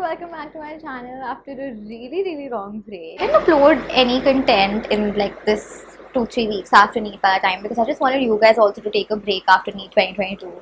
welcome back to my channel after a really long break. I didn't upload any content in like this 2-3 weeks after NEET by the time because I just wanted you guys also to take a break after NEET 2022.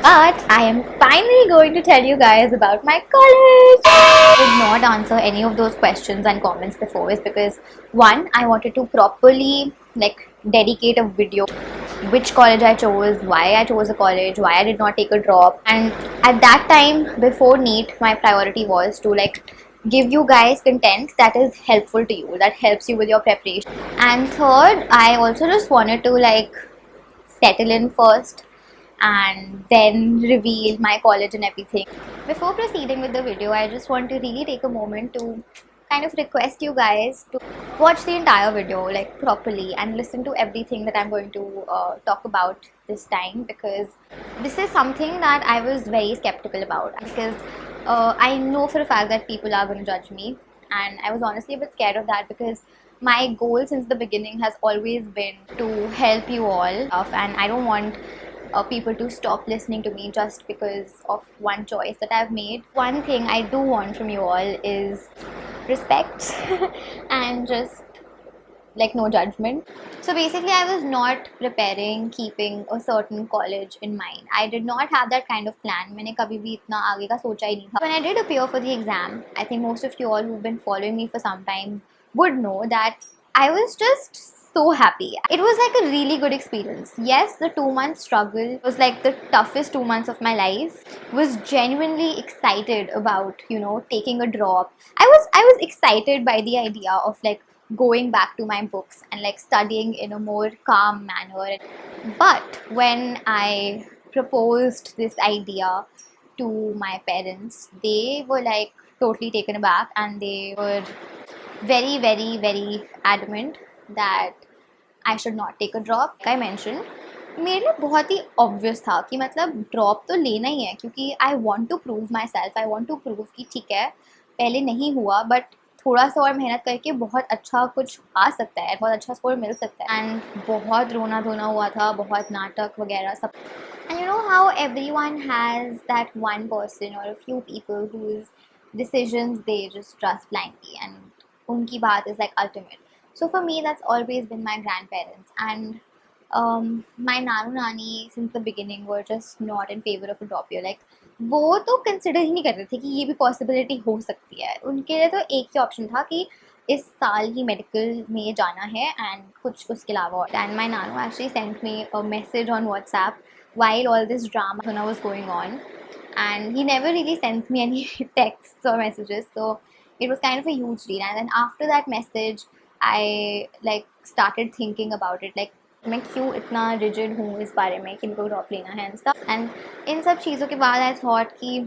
But I am finally going to tell you guys about my college. I did not answer any of those questions and comments before is because one, I wanted to properly dedicate a video which college I chose, why I chose a college, why I did not take a drop. And at that time before NEET, my priority was to give you guys content that is helpful to you, that helps you with your preparation. And third, I also just wanted to settle in first and then reveal my college and everything. Before proceeding with the video, I just want to really take a moment to kind of request you guys to watch the entire video properly and listen to everything that I'm going to talk about this time, because this is something that I was very skeptical about, because I know for a fact that people are going to judge me, and I was honestly a bit scared of that because my goal since the beginning has always been to help you all, and I don't want people to stop listening to me just because of one choice that I've made. One thing I do want from you all is respect and just no judgment. So basically I was not preparing keeping a certain college in mind. I did not have that kind of plan. मैंने कभी भी इतना आगे का सोचा ही नहीं था. When I did appear for the exam, I think most of you all who've been following me for some time would know that I was just so happy. It was like a really good experience. Yes, the 2 month struggle was like the toughest 2 months of my life. Was genuinely excited about taking a drop. I was excited by the idea of going back to my books and studying in a more calm manner. But when I proposed this idea to my parents, they were totally taken aback, and they were very adamant that I should not take a drop. Like I mentioned, मेरे लिए बहुत ही obvious था कि मतलब drop तो लेना ही है, क्योंकि I want to prove myself. I want to prove कि ठीक है पहले नहीं हुआ but थोड़ा सा और मेहनत करके बहुत अच्छा कुछ आ सकता है, बहुत अच्छा स्कोर मिल सकता है. एंड बहुत रोना धोना हुआ था, बहुत नाटक वगैरह सब. And you know how everyone has that one person or a few people whose decisions they just trust blindly and उनकी बात is ultimate. So for me, that's always been my grandparents, and my nanu nani since the beginning were just not in favor of a drop year. वो तो consider ही नहीं कर रहे थे कि ये भी पॉसिबिलिटी हो सकती है. उनके लिए तो एक ही ऑप्शन था कि इस साल ही मेडिकल में जाना है एंड कुछ उसके अलावा. And my Nanu actually sent me a message on WhatsApp while all this drama was going on, and he never really sends me any texts or messages, so it was kind of a huge deal. And then after that message I started thinking about it, मैं क्यों इतना rigid हूँ इस बारे में कि मेरे को ड्रॉप लेना है and stuff. And इन सब चीज़ों के बाद I thought कि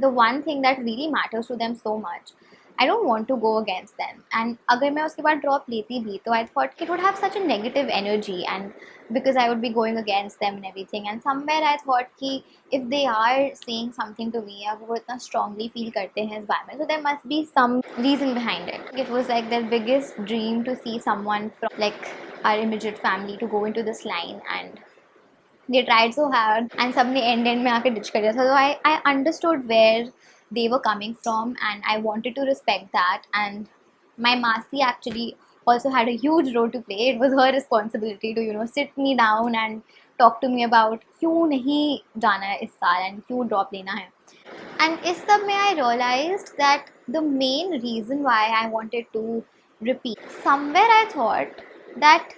the one thing that really matters to them so much, I don't want to go against them. And अगर मैं उसके बाद ड्रॉप लेती भी तो I thought it would have such a negative energy, and because I would be going against them and everything. And somewhere I thought कि if they are saying something to me, अगर वो इतना strongly feel करते हैं इस बारे में, so there must be some reason behind it. It was their biggest dream to see someone from our immediate family to go into this line, and they tried so hard and सबने end में आके ditch कर दिया था. So I understood where they were coming from, and I wanted to respect that. And my Masi actually also had a huge role to play. It was her responsibility to sit me down and talk to me about क्यों नहीं जाना है इस साल and क्यों drop लेना है. And इस सब में I realized that the main reason why I wanted to repeat, somewhere I thought that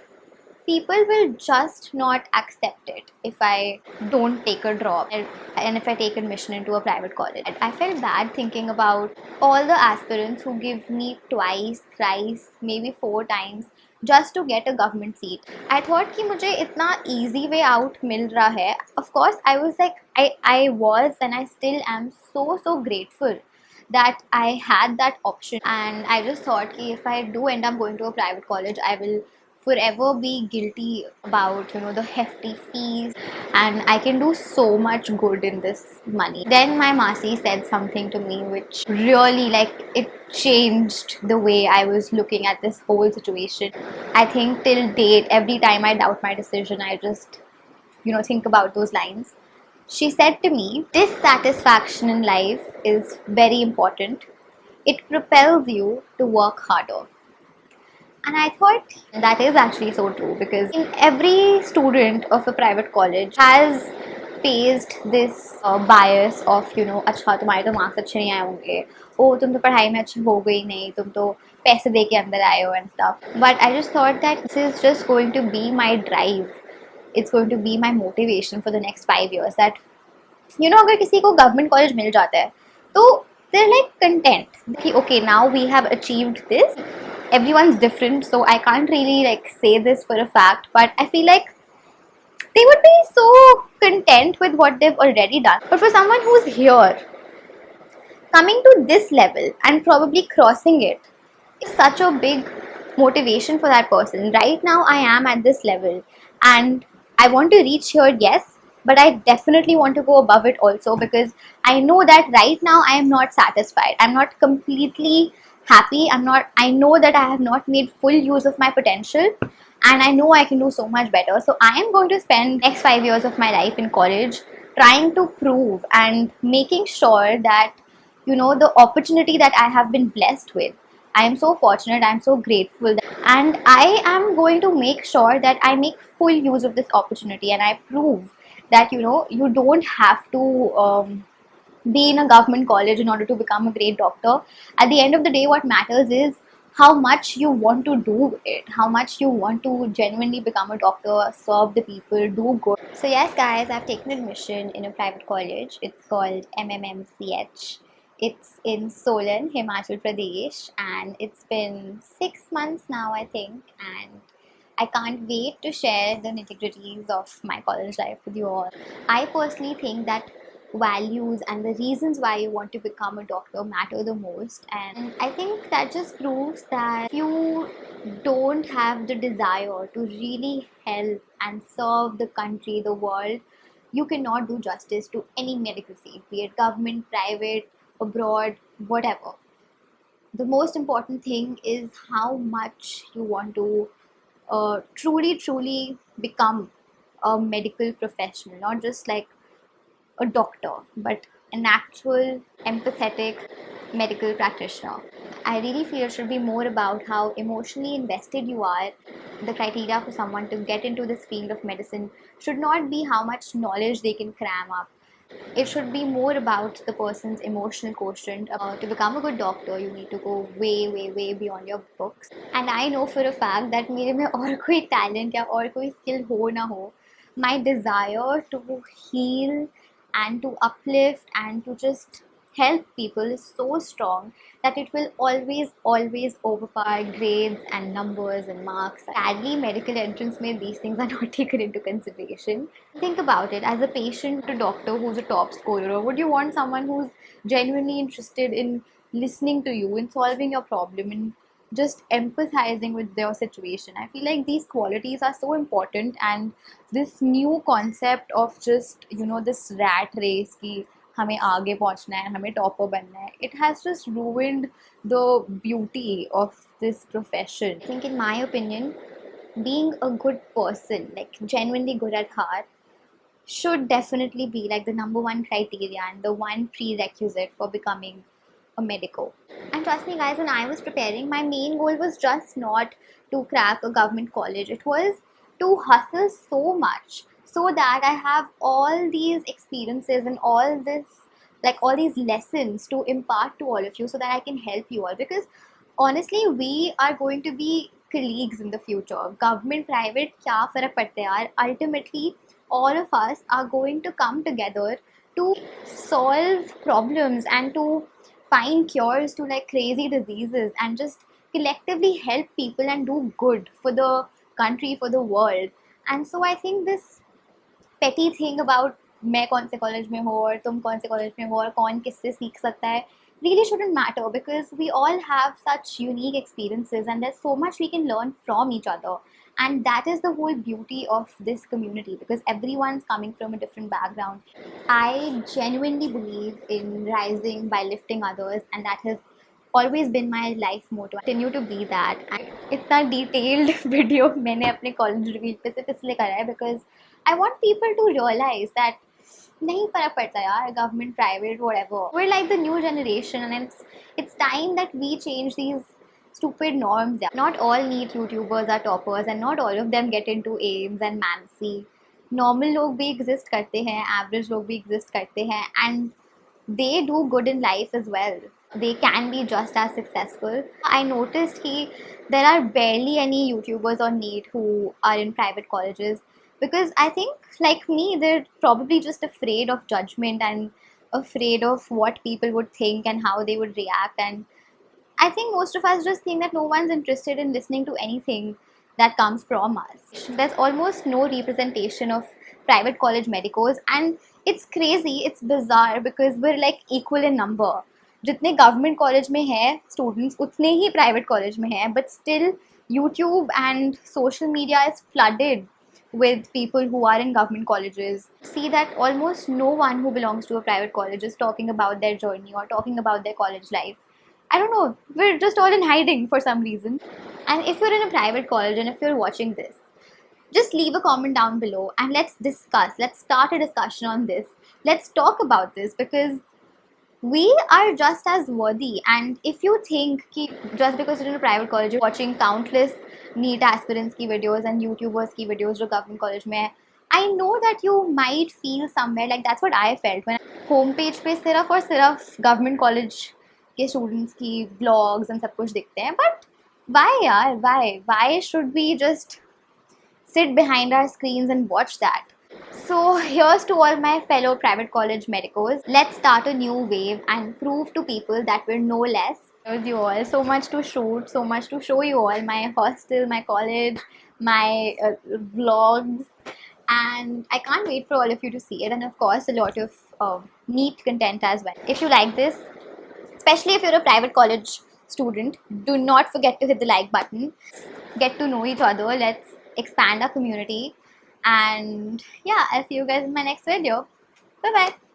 people will just not accept it if I don't take a drop and if I take admission into a private college. I felt bad thinking about all the aspirants who give me twice, thrice, maybe 4 times just to get a government seat. I thought कि मुझे इतना easy way out मिल रहा है. Of course, I was I was and I still am so grateful that I had that option. And I just thought कि if I do end up going to a private college, I will forever be guilty about the hefty fees, and I can do so much good in this money. Then my Masi said something to me which really it changed the way I was looking at this whole situation. I think till date every time I doubt my decision I just think about those lines. She said to me, dissatisfaction in life is very important. It propels you to work harder. And I thought that is actually so true, because in every student of a private college has faced this bias of, अच्छा तुम्हारे तो marks अच्छे नहीं आए होंगे, ओ तुम तो पढ़ाई में अच्छी हो गई नहीं, तुम तो पैसे दे के अंदर आए हो and stuff. But I just thought that this is just going to be my drive. It's going to be my motivation for the next 5 years. That अगर किसी को गवर्नमेंट कॉलेज मिल जाता है तो they're like content कि okay, now we have achieved this. Everyone's different, so I can't really like say this for a fact, but I feel like they would be so content with what they've already done. But for someone who's here, coming to this level and probably crossing it is such a big motivation for that person. Right now I am at this level and I want to reach here, yes, but I definitely want to go above it also, because I know that right now I am not satisfied. I'm not completely happy. I know that I have not made full use of my potential, and I know I can do so much better. So I am going to spend next 5 years of my life in college trying to prove and making sure that the opportunity that I have been blessed with, I am so fortunate, I am so grateful, and I am going to make sure that I make full use of this opportunity, and I prove that you don't have to be in a government college in order to become a great doctor. At the end of the day, what matters is how much you want to do it, how much you want to genuinely become a doctor, serve the people, do good. So yes guys, I've taken admission in a private college. It's called MMMCH. It's in Solan, Himachal Pradesh, and it's been 6 months now, I think, and I can't wait to share the nitty-gritties of my college life with you all. I personally think that values and the reasons why you want to become a doctor matter the most, and I think that just proves that if you don't have the desire to really help and serve the country, the world, you cannot do justice to any medical field, be it government, private, abroad, whatever. The most important thing is how much you want to truly become a medical professional, not just like a doctor, but an actual empathetic medical practitioner. I really feel it should be more about how emotionally invested you are. The criteria for someone to get into this field of medicine should not be how much knowledge they can cram up. It should be more about the person's emotional quotient. To become a good doctor, you need to go way beyond your books. And I know for a fact that मेरे में और कोई talent या और कोई skill हो ना हो, my desire to heal and to uplift and to just help people is so strong that it will always overpower grades and numbers and marks. Sadly, medical entrance में these things are not taken into consideration. Think about it, as a patient to doctor who's a top scorer, would you want someone who's genuinely interested in listening to you, in solving your problem, in just empathizing with their situation? I feel like these qualities are so important, and this new concept of just this rat race की हमें आगे पहुंचना है, हमें topper बनना है, it has just ruined the beauty of this profession. I think, in my opinion, being a good person, like genuinely good at heart, should definitely be like the number one criteria and the one prerequisite for becoming a medico. And trust me guys, when I was preparing, my main goal was just not to crack a government college. It was to hustle so much so that I have all these experiences and all these lessons to impart to all of you, so that I can help you all. Because honestly, we are going to be colleagues in the future. Government, private, kya farak padta hai yaar? Ultimately, all of us are going to come together to solve problems and to find cures to like crazy diseases and just collectively help people and do good for the country, for the world. And so I think this petty thing about मैं कौन से college में हो और तुम कौन से college में हो और कौन किससे सीख सकता है really shouldn't matter, because we all have such unique experiences and there's so much we can learn from each other. And that is the whole beauty of this community, because everyone's coming from a different background. I genuinely believe in rising by lifting others, and that has always been my life motto. I continue to be that. And इतना detailed video मैंने अपने college reveal पे सिर्फ इसलिए करा है because I want people to realize that नहीं फर्क पड़ता यार, government, private, whatever. We're like the new generation, and it's time that we change these stupid norms. Yeah. Not all NEET YouTubers are toppers, and not all of them get into AIMS and Mansi. Normal लोग भी exist करते हैं, average लोग भी exist करते हैं, and they do good in life as well. They can be just as successful. I noticed there are barely any YouTubers on NEET who are in private colleges, because I think, like me, they're probably just afraid of judgment and afraid of what people would think and how they would react. And I think most of us just think that no one's interested in listening to anything that comes from us. There's almost no representation of private college medicos, and it's crazy, it's bizarre, because we're like equal in number. जितने government college में है students, उतने ही private college में है, but still YouTube and social media is flooded with people who are in government colleges. See that almost no one who belongs to a private college is talking about their journey or talking about their college life. I don't know, we're just all in hiding for some reason. And if you're in a private college and if you're watching this, just leave a comment down below and let's start a discussion on this. Let's talk about this, because we are just as worthy. And if you think कि just because you're in a private college, you're watching countless NEET aspirants की videos and YouTubers की videos जो government college में है, I know that you might feel somewhere like that's what I felt when home page पे सिर्फ और सिर्फ government college के students की vlogs and सब कुछ दिखते हैं. But why यार, why should we just sit behind our screens and watch that? So here's to all my fellow private college medicos. Let's start a new wave and prove to people that we're no less. With you all, so much to shoot, so much to show you all, my hostel, my college, my vlogs, and I can't wait for all of you to see it, and of course a lot of neat content as well. If you like this, especially if you're a private college student, do not forget to hit the like button. Get to know each other, let's expand our community. And yeah, I'll see you guys in my next video. Bye bye.